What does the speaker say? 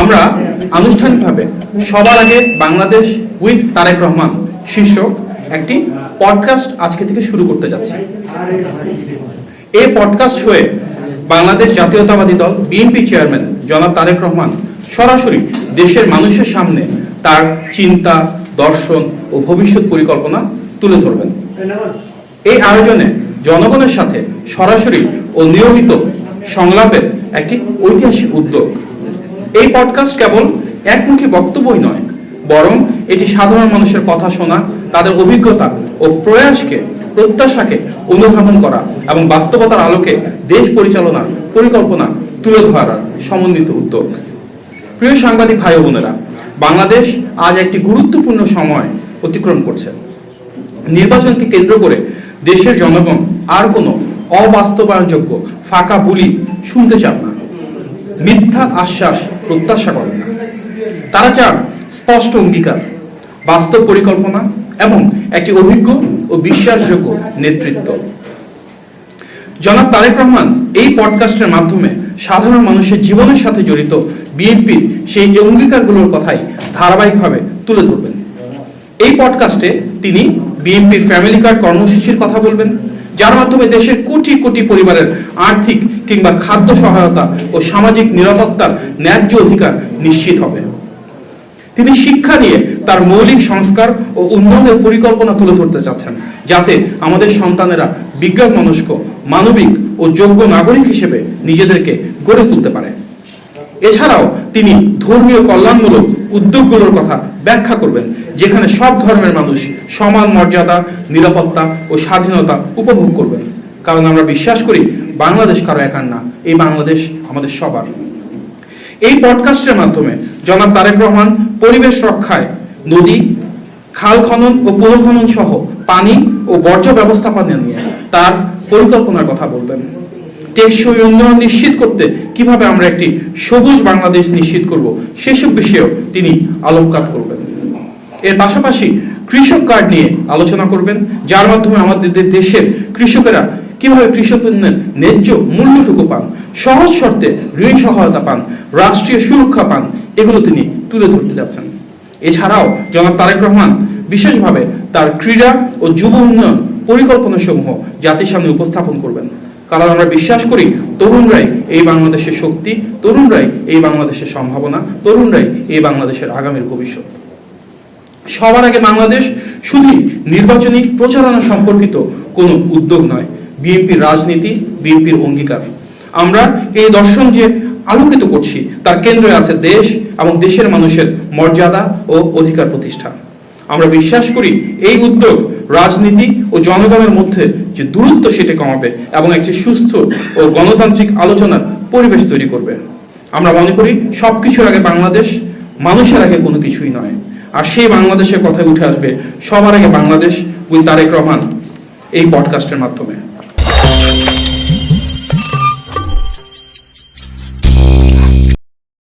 আমরা আনুষ্ঠানিকভাবে সবার আগে বাংলাদেশ উইথ তারেক রহমান শীর্ষক একটি পডকাস্ট আজকে থেকে শুরু করতে যাচ্ছি। এই পডকাস্ট শোয়ে বাংলাদেশ জাতীয়তাবাদী দল বিএনপি চেয়ারম্যান জনাব তারেক রহমান সরাসরি দেশের মানুষের সামনে তার চিন্তা, দর্শন ও ভবিষ্যৎ পরিকল্পনা তুলে ধরবেন। এই আয়োজনে জনগণের সাথে সরাসরি ও নিয়মিত সংলাপের একটি ঐতিহাসিক উদ্যোগ। এই পডকাস্ট কেবল একমুখী বক্তব্যই নয়, বরং এটি সাধারণ মানুষের কথা শোনা, তাদের অভিজ্ঞতা ও প্রত্যাশাকে অনুধাবন করা এবং বাস্তবতার আলোকে দেশ পরিচালনার পরিকল্পনা তুলে ধরার সমন্বিত উদ্যোগ। প্রিয় সাংবাদিক ভাই ও বোনেরা, বাংলাদেশ আজ একটি গুরুত্বপূর্ণ সময় অতিক্রম করছে। নির্বাচনকে কেন্দ্র করে দেশের জনগণ আর কোনো অবাস্তবায়নযোগ্য ফাঁকা বুলি শুনতে চান না, মিথ্যা আশ্বাস প্রত্যাশা করেন না। তারা চান স্পষ্ট অঙ্গীকার, বাস্তব পরিকল্পনা এবং একটি অভিজ্ঞ ও বিশ্বাসযোগ্য নেতৃত্ব। জনাব তারেক রহমান এই পডকাস্টের মাধ্যমে সাধারণ মানুষের জীবনের সাথে জড়িত বিএনপির সেই অঙ্গীকারগুলোর কথাই ধারাবাহিকভাবে তুলে ধরবেন। এই পডকাস্টে তিনি বিএনপির ফ্যামিলি কার্ড কর্মসূচির কথা বলবেন, যার মাধ্যমে দেশের কোটি কোটি পরিবারের আর্থিক কিংবা খাদ্য সহায়তা ও সামাজিক নিরাপত্তার ন্যায্য অধিকার নিশ্চিত হবে। তিনি শিক্ষা নিয়ে তার মৌলিক সংস্কার ও উন্নয়নের পরিকল্পনা তুলে ধরতে চাচ্ছেন, যাতে আমাদের সন্তানেরা বিজ্ঞান মনস্ক, মানবিক ও যোগ্য নাগরিক হিসেবে নিজেদেরকে গড়ে তুলতে পারে। এছাড়াও তিনি ধর্মীয় কল্যাণমূলক উদ্যোগগুলোর কথা ব্যাখ্যা করবেন, যেখানে সব ধর্মের মানুষ সমান মর্যাদা, নিরাপত্তা ও স্বাধীনতা উপভোগ করবেন। কারণ আমরা বিশ্বাস করি বাংলাদেশ কারো একার না, এই বাংলাদেশ আমাদের সবার। এই পডকাস্টের মাধ্যমে জনাব তারেক রহমান পরিবেশ রক্ষায় নদী, খাল খনন ও পুনঃখনন সহ পানি ও বর্জ্য ব্যবস্থাপনা নিয়ে তার পরিকল্পনার কথা বলবেন। টেকসই উন্নয়ন নিশ্চিত করতে কিভাবে আমরা একটি সবুজ বাংলাদেশ নিশ্চিত করব, সেসব বিষয়েও তিনি আলোকপাত করবেন। এর পাশাপাশি কৃষক কার্ড নিয়ে আলোচনা করবেন, যার মাধ্যমে আমাদের দেশের কৃষকেরা কিভাবে কৃষক পণ্যের ন্যায্য মূল্যটুকু পান, সহজ শর্তে ঋণ সহায়তা পান, রাষ্ট্রীয় সুরক্ষা পান, এগুলো তিনি তুলে ধরতে যাচ্ছেন। এছাড়াও জনাব তারেক রহমান বিশেষভাবে তার ক্রীড়া ও যুব উন্নয়ন পরিকল্পনা সমূহ জাতির সামনে উপস্থাপন করবেন। কারণ আমরা বিশ্বাস করি তরুণরাই এই বাংলাদেশের শক্তি, তরুণরাই এই বাংলাদেশের সম্ভাবনা, তরুণরাই এই বাংলাদেশের আগামীর ভবিষ্যৎ। সবার আগে বাংলাদেশ শুধুই নির্বাচনী প্রচারণা সম্পর্কিত কোনো উদ্যোগ নয়, বিএনপির রাজনীতি, বিএনপির অঙ্গীকার। আমরা এই দর্শন যে আলোকিত করছি তার কেন্দ্রে আছে দেশ এবং দেশের মানুষের মর্যাদা ও অধিকার প্রতিষ্ঠা। আমরা বিশ্বাস করি এই উদ্যোগ রাজনীতি ও জনগণের মধ্যে যে দূরত্ব সেটা কমাবে এবং একটি সুস্থ ও গণতান্ত্রিক আলোচনার পরিবেশ তৈরি করবে। আমরা মনে করি সবকিছুর আগে বাংলাদেশ, মানুষের আগে কোনো কিছুই নয়। আর সেই বাংলাদেশের কথায় উঠে আসবে সবার আগে বাংলাদেশ উইথ তারেক রহমান এই পডকাস্টের মাধ্যমে।